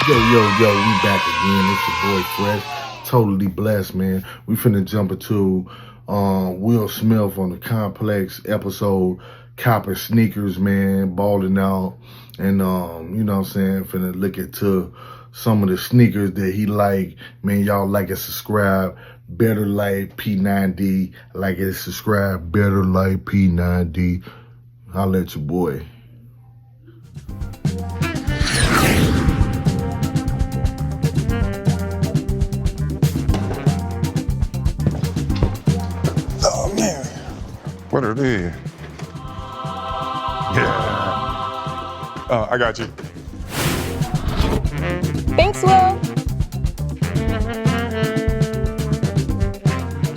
Yo, we back again. It's your boy Fresh. Totally blessed, man. We finna jump into Will Smith on the Complex episode, Copping Sneakers, man, balling out. And you know what I'm saying, finna look into some of the sneakers that he like. Man, y'all like and subscribe. Better Life P9D. Like and subscribe. Better Life P9D. Holla at your boy. Oh man, what are they? Yeah. I got you. Thanks, Will.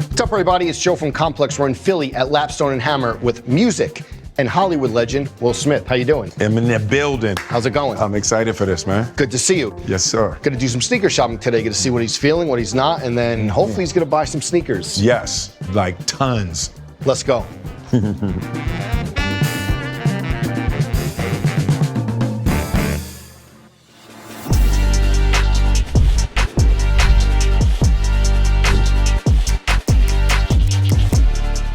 What's up, everybody? It's Joe from Complex. We're in Philly at Lapstone and Hammer with music and Hollywood legend Will Smith. How you doing? I'm in the building. How's it going? I'm excited for this, man. Good to see you. Yes, sir. Gonna do some sneaker shopping today. Get to see what he's feeling, what he's not, and then hopefully he's gonna buy some sneakers. Yes, like tons. Let's go.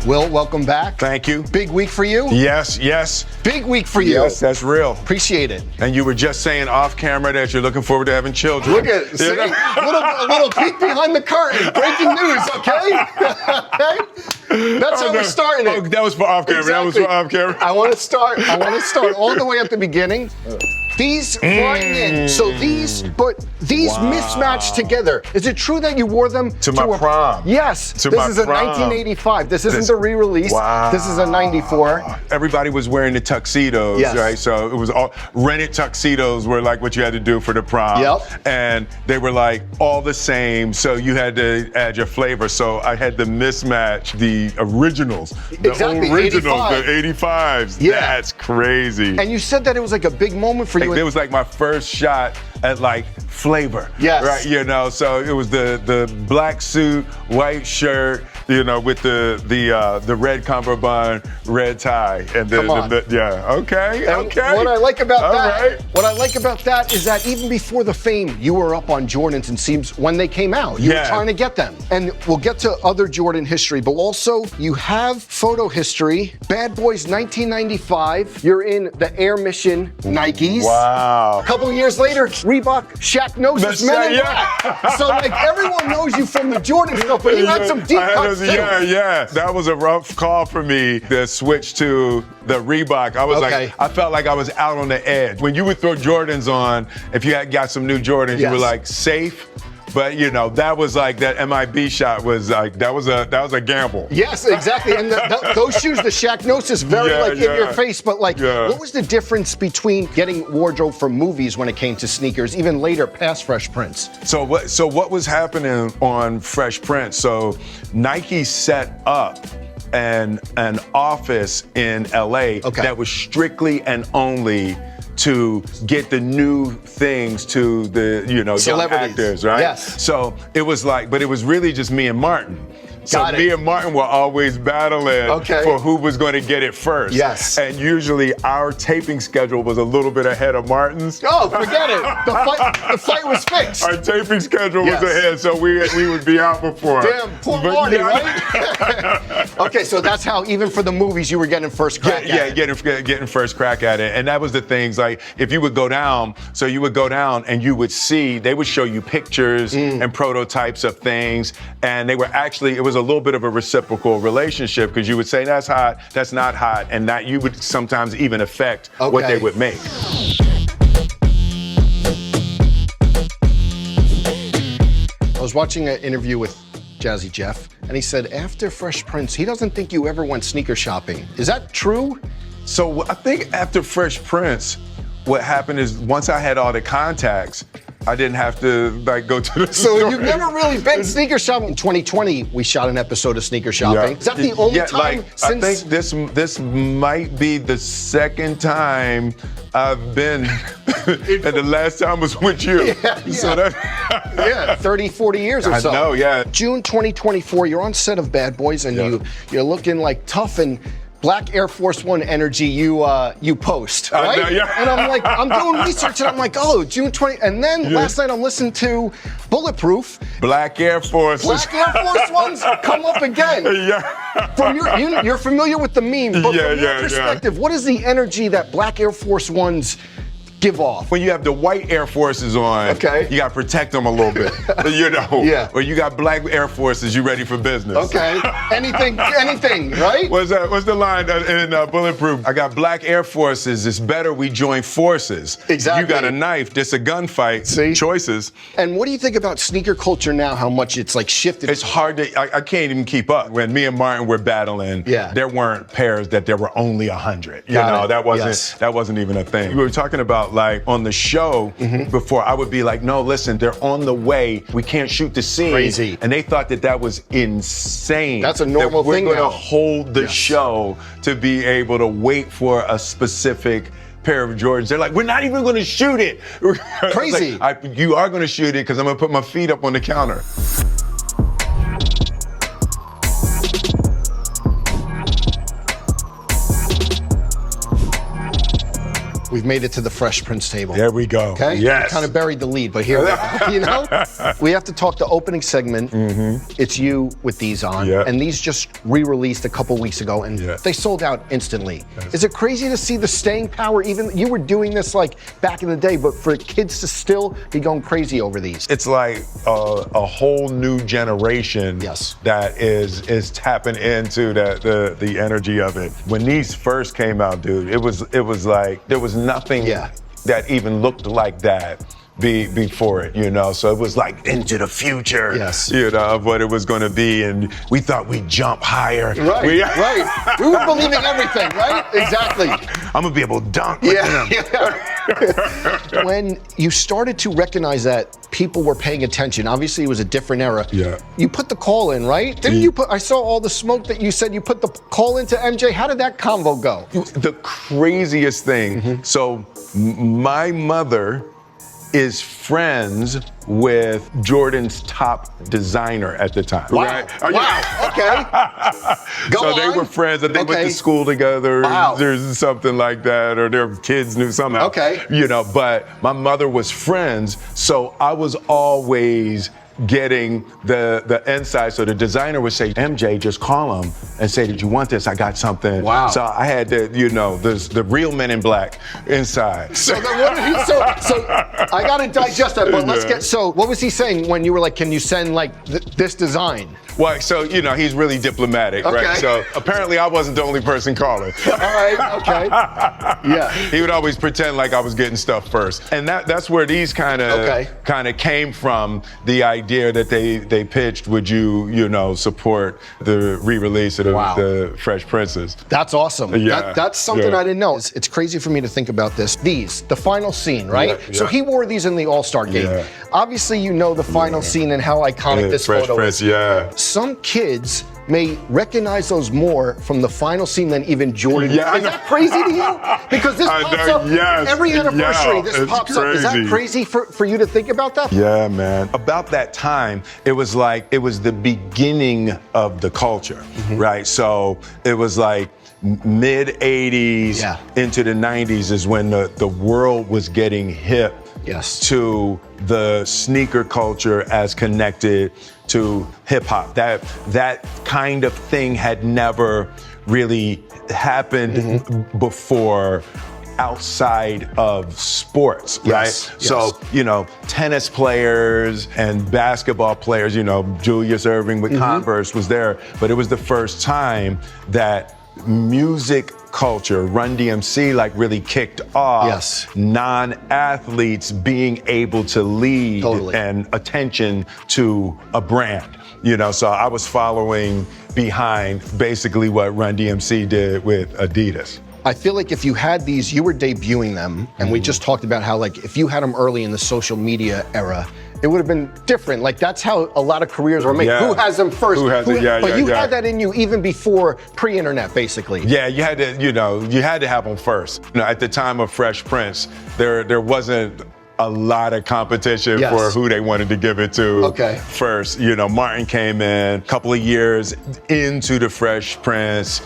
Will, welcome back. Thank you. Big week for you? Yes. Big week for you. Yes, that's real. Appreciate it. And you were just saying off camera that you're looking forward to having children. Look at see? a little peek behind the curtain. Breaking news, okay? Okay? That's how we're starting it. Oh, that was for off camera. Exactly. That was for off camera. I want to start all the way at the beginning. These flying in. So these mismatched together. Is it true that you wore them to my prom? Yes. To this my is a prom. 1985. This isn't a re-release. Wow. This is a 94. Everybody was wearing the tuxedos, Yes. right? So it was all rented tuxedos were like what you had to do for the prom. Yep. And they were like all the same, so you had to add your flavor. So I had to mismatch the originals. Exactly, The originals, 85. the 85s. Yeah. That's crazy. And you said that it was like a big moment for you. It was like my first shot at like flavor. Yes. Right, you know, so it was the black suit, white shirt, you know, with the red cummerbund, red tie, and Come on. okay. And what I like about All that, right. what I like about that is that even before the fame, you were up on Jordans and seems when they came out, you were Yeah. trying to get them. And we'll get to other Jordan history, but also you have photo history. Bad Boys 1995. You're in the Air Mission Nikes. Wow. A couple of years later, Reebok, Shaq Gnosis, Men in Black. So like everyone knows you from the Jordan stuff, but you had some deep cuts too. Yeah. That was a rough call for me to switch to the Reebok. I was Okay. like, I felt like I was out on the edge. When you would throw Jordans on, if you had got some new Jordans, you were Yes. like safe. But you know, that was like that MIB shot was like that was a gamble. Yes, exactly. And those shoes, the Shaq Gnosis, very in your face. But what was the difference between getting wardrobe for movies when it came to sneakers, even later past Fresh Prince? So what was happening on Fresh Prince? So Nike set up an office in LA that was strictly and only to get the new things to the young Celebrities. actors, right? Yes. So it was like, but it was really just me and Martin. So Got it. me and Martin were always battling for who was going to get it first. Yes. And usually our taping schedule was a little bit ahead of Martin's. Oh, forget it. The fight was fixed. Our taping schedule Yes. was ahead, so we would be out before. Damn, poor Marty, right? Okay, so that's how even for the movies you were getting first crack at it. Getting first crack at it. And that was the things, like if you would go down, so you would go down and you would see, they would show you pictures and prototypes of things, and they were actually, it was a little bit of a reciprocal relationship, because you would say that's hot, that's not hot, and that you would sometimes even affect what they would make. I was watching an interview with Jazzy Jeff, and he said after Fresh Prince, he doesn't think you ever went sneaker shopping. Is that true? So I think after Fresh Prince, what happened is once I had all the contacts, I didn't have to like go to the So store. you've never really been sneaker shopping. In 2020, we shot an episode of Sneaker Shopping. Is that the only time since? I think this might be the second time I've been, and the last time was with you. Yeah. So that, 30, 40 years or so. I know, yeah. June 2024, you're on set of Bad Boys, and you're looking like tough. And Black Air Force One energy you post, right? know, yeah. And I'm like, I'm doing research and I'm like, oh, June 20. And then last night I'm listening to Bulletproof. Black Air Force. Black Air Force Ones come up again. Yeah. From you're familiar with the meme, but Yeah, from your yeah, perspective, what is the energy that Black Air Force Ones give off? When you have the white Air Forces on, Okay. you got to protect them a little bit, you know. Yeah. Or you got black Air Forces, you ready for business. Okay, anything, right? What's that? What's the line in Bulletproof? I got black Air Forces. It's better we join forces. Exactly. You got a knife. This a gunfight. See? Choices. And what do you think about sneaker culture now? How much it's like shifted? It's hard to. I can't even keep up. When me and Martin were battling, there weren't pairs that there were only 100. You know, that wasn't even a thing. We were talking about like on the show before. I would be like, no, listen, they're on the way. We can't shoot the scene. Crazy. And they thought that was insane. That's a normal that we're thing gonna now. hold the show to be able to wait for a specific pair of Jordans. They're like, we're not even going to shoot it. Crazy. Like, you are going to shoot it because I'm going to put my feet up on the counter. We've made it to the Fresh Prince table. There we go. Okay? Yes. Kind of buried the lead, but here we are. You know? We have to talk the opening segment. It's you with these on. Yeah. And these just re-released a couple weeks ago, and they sold out instantly. Is it crazy to see the staying power? Even you were doing this like back in the day, but for kids to still be going crazy over these. It's like a whole new generation that is tapping into the energy of it. When these first came out, dude, it was like there was nothing that even looked like that before it, you know. So it was like into the future, you know, of what it was going to be, and we thought we'd jump higher. Right, right. We were believing everything, right? Exactly. I'm gonna be able to dunk with him. When you started to recognize that people were paying attention, obviously it was a different era. Yeah. You put the call in, right? Didn't you put? I saw all the smoke that you said you put the call into MJ. How did that convo go? The craziest thing. So my mother is friends with Jordan's top designer at the time. Wow. Right? Wow. Okay. Go so on. they were friends, and they went to school together. Wow. There's something like that, or their kids knew somehow. Okay. You know, but my mother was friends, so I was always getting the inside. So the designer would say, MJ, just call him and say, did you want this? I got something. Wow. So I had to, you know, there's the real Men in Black inside. So then what did he, so I gotta digest that, but let's get, so what was he saying when you were like, can you send like this design? Well, so, you know, he's really diplomatic, right? So apparently I wasn't the only person calling. All right, okay. Yeah. He would always pretend like I was getting stuff first. And that's where these kind of came from, the idea that they pitched, would you know, support the re-release of the Fresh Princes. That's awesome. Yeah. That's something I didn't know. It's crazy for me to think about this. The final scene, right? Yeah. So he wore these in the All-Star game. Yeah. Obviously, you know the final scene and how iconic this Fresh photo Prince, is. Some kids may recognize those more from the final scene than even Jordan. Yeah, is that crazy to you? Because this pops up every anniversary. This pops up. Is that crazy for you to think about that? Yeah, man. About that time, it was like, it was the beginning of the culture, right? So it was like mid 80s into the 90s is when the world was getting hip to the sneaker culture as connected to hip hop. That kind of thing had never really happened before outside of sports, right? So, you know, tennis players and basketball players, you know, Julius Erving with Converse was there, but it was the first time that music culture, Run DMC, like really kicked off. Non-athletes being able to lead and attention to a brand. You know, so I was following behind basically what Run DMC did with Adidas. I feel like if you had these, you were debuting them, and we just talked about how, like, if you had them early in the social media era, it would have been different. Like, that's how a lot of careers were made. Who has them first? Who has it? But you had that in you even before pre-internet, basically. Yeah, you had to, you had to have them first. You know, at the time of Fresh Prince, there wasn't a lot of competition for who they wanted to give it to first. You know, Martin came in a couple of years into the Fresh Prince.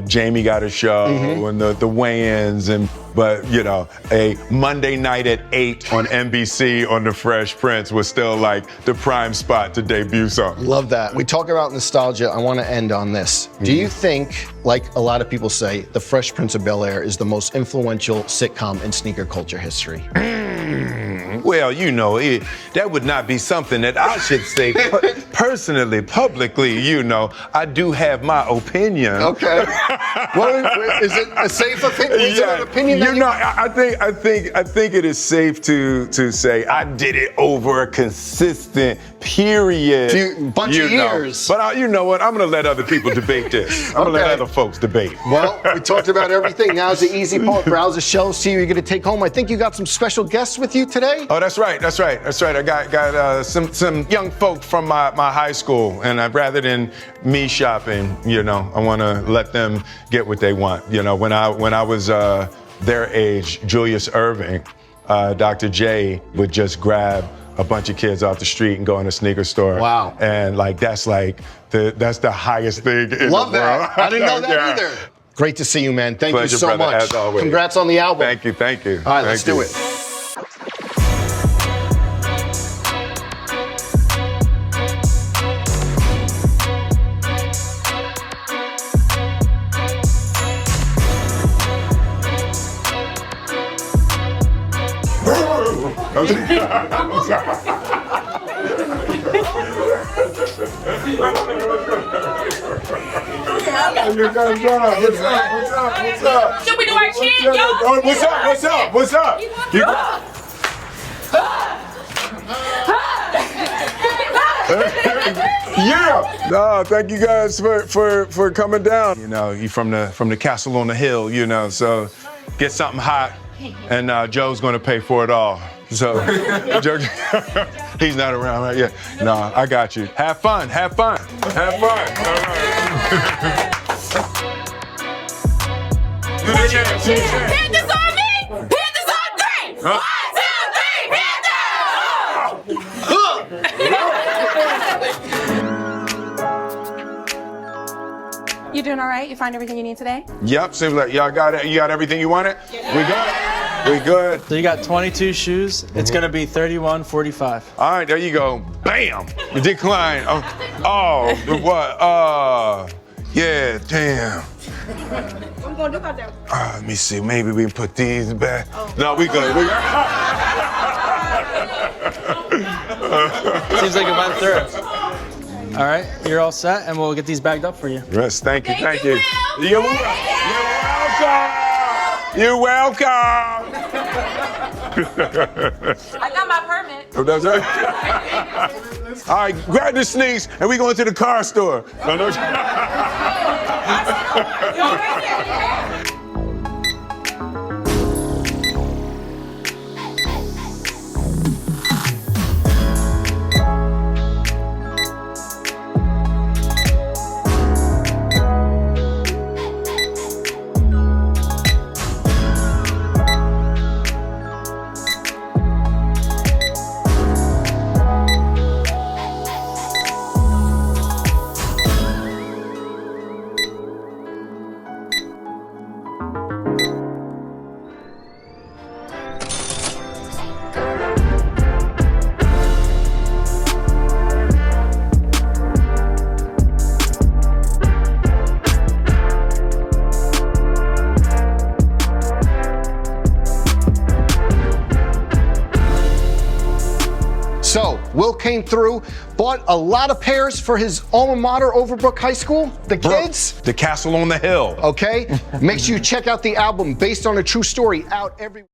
Jamie got a show and the weigh-ins, but you know, a Monday night at 8 on NBC on The Fresh Prince was still like the prime spot to debut something. Love that. We talk about nostalgia. I want to end on this. Do you think, like a lot of people say, The Fresh Prince of Bel-Air is the most influential sitcom in sneaker culture history? Well, you know, that would not be something that I should say personally, publicly. You know, I do have my opinion. Okay. Well, is it a safe opinion? Is it an opinion? You know, I think it is safe to say I did it over a consistent period. Bunch of years. But you know what? I'm going to let other people debate this. I'm going to let other folks debate. Well, we talked about everything. Now's the easy part. Browse the shelves, see who you're going to take home. I think you got some special guests with you today. Oh, that's right. I got some young folk from my high school, and rather than me shopping, you know, I want to let them get what they want. You know, when I was their age, Julius Irving, Dr. J would just grab a bunch of kids off the street and go in a sneaker store. Wow. And that's the highest thing in the world. Love that. I didn't know that either. Great to see you, man. Thank Pleasure, you so brother, much. as always. Congrats on the album. Thank you. All right, let's do it. What's up? Should we do our chant, yo? What's up? Yeah. No, thank you guys for coming down. You know, you from the castle on the hill, you know, so get something hot, and Joe's gonna pay for it all. So, Joe, he's not around, right? Yeah. No, I got you. Have fun. All right. Do the chant. Panthers on me! Panthers on three! 1, 2, 3, Panthers! You doing all right? You find everything you need today? Yep. Seems like y'all got it. You got everything you wanted? Yeah. We good. So you got 22 shoes. It's gonna be $31.45. All right, there you go. Bam. Decline. Oh, what? Yeah. Damn. What we gonna do about that? Let me see. Maybe we can put these back. No, we good. Seems like it went through. All right, you're all set, and we'll get these bagged up for you. Yes, thank you. Will. You're welcome. You're welcome. I got my permit. Oh, that's right. All right, grab the sneaks, and we going to the car store. So, Will came through, bought a lot of pairs for his alma mater, Overbrook High School, the kids. The castle on the hill. Okay? Make sure you check out the album Based on a True Story, out every